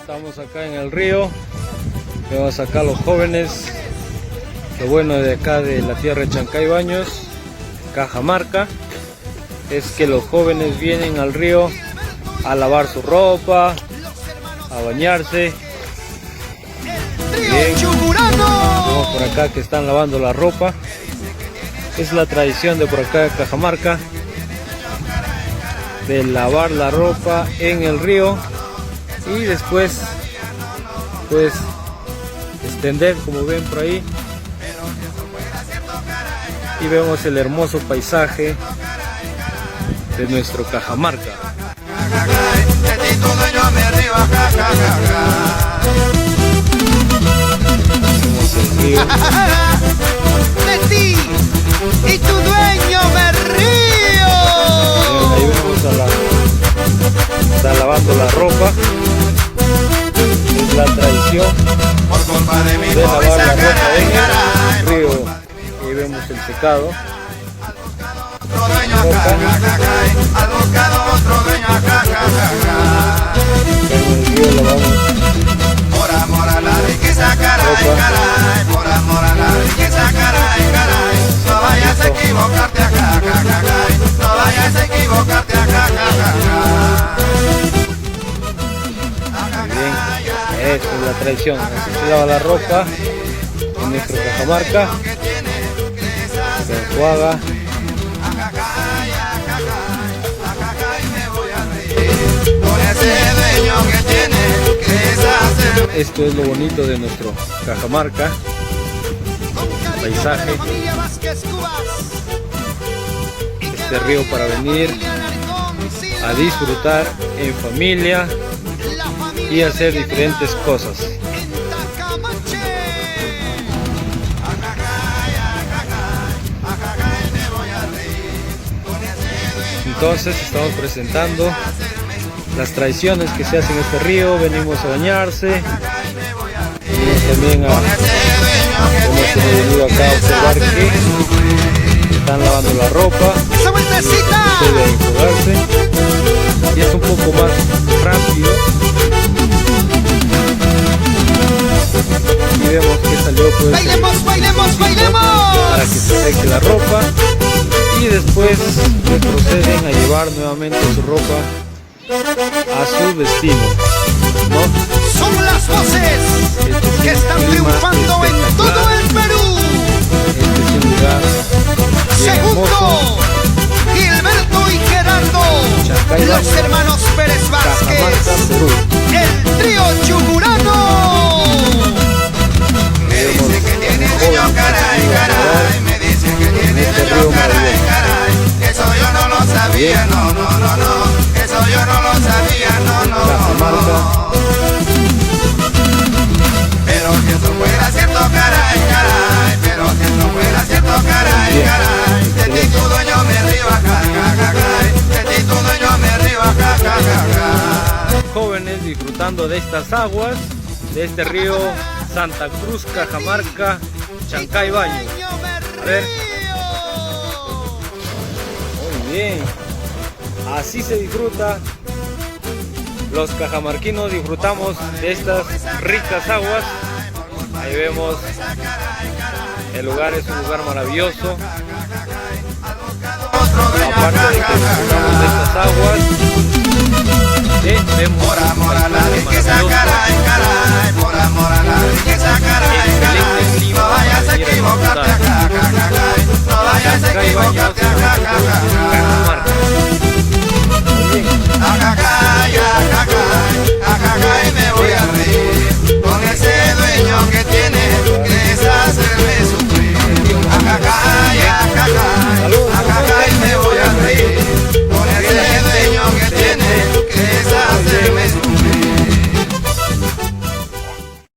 Estamos acá en el río, vemos acá los jóvenes. Lo bueno de acá de la tierra de Chancay Baños, Cajamarca, es que los jóvenes vienen al río a lavar su ropa, a bañarse. Bien, vemos por acá que están lavando la ropa. Es la tradición de por acá de Cajamarca, de lavar la ropa en el río y después pues extender, como ven por ahí, y vemos el hermoso paisaje de nuestro Cajamarca. Vemos el río. De ti y tu dueño me río. Ahí vemos está lavando la ropa. Es la tradición de lavar la ropa en el río. Ahí vemos el secado. En el río lavamos por amor a la riqueza, caray, caray, por amor a la riqueza, caray, caray, no vayas a equivocarte acá, caray, no vayas a equivocarte acá, bien. Esta es la tradición. Así se lava la ropa en nuestro Cajamarca. Se enjuaga. Esto es lo bonito de nuestro Cajamarca, el paisaje, este río para venir a disfrutar en familia y hacer diferentes cosas. Entonces estamos presentando las tradiciones que se hacen en este río. Venimos a bañarse y también hemos venido acá a observar que están lavando la ropa, debe enjuagarse y es un poco más rápido. Y vemos que salió pues bailemos para que se seque la ropa y después proceden a llevar nuevamente su ropa a su destino, ¿no? Son las voces que están triunfando en todo el Perú. Este es un lugar bien hermoso. Segundo, Gilberto y Gerardo, Chancay los Baños, hermanos Pérez Vázquez, Cajamarca, Perú. el trío Chumurano. Me dice que tiene dueño, caray, caray, me dice que tiene dueño, caray, caray, eso yo no lo sabía, no, eso yo no lo sabía, no. Pero si eso fuera cierto, caray, caray, pero si eso fuera cierto, caray, caray, de ti tu dueño me río, de ti tu dueño me río, Jóvenes disfrutando de estas aguas, de este río Santa Cruz, Cajamarca, Chancay Baños. A ver. Muy bien. Así se disfruta. Los cajamarquinos disfrutamos de estas ricas aguas. Ahí vemos, el lugar es un lugar maravilloso. Aparte de que disfrutamos de estas aguas, vemos por amor a la riqueza, caray, caray, por amor a la riqueza, caray, caray, no vayas a equivocarte acá, no vayas a equivocarte acá.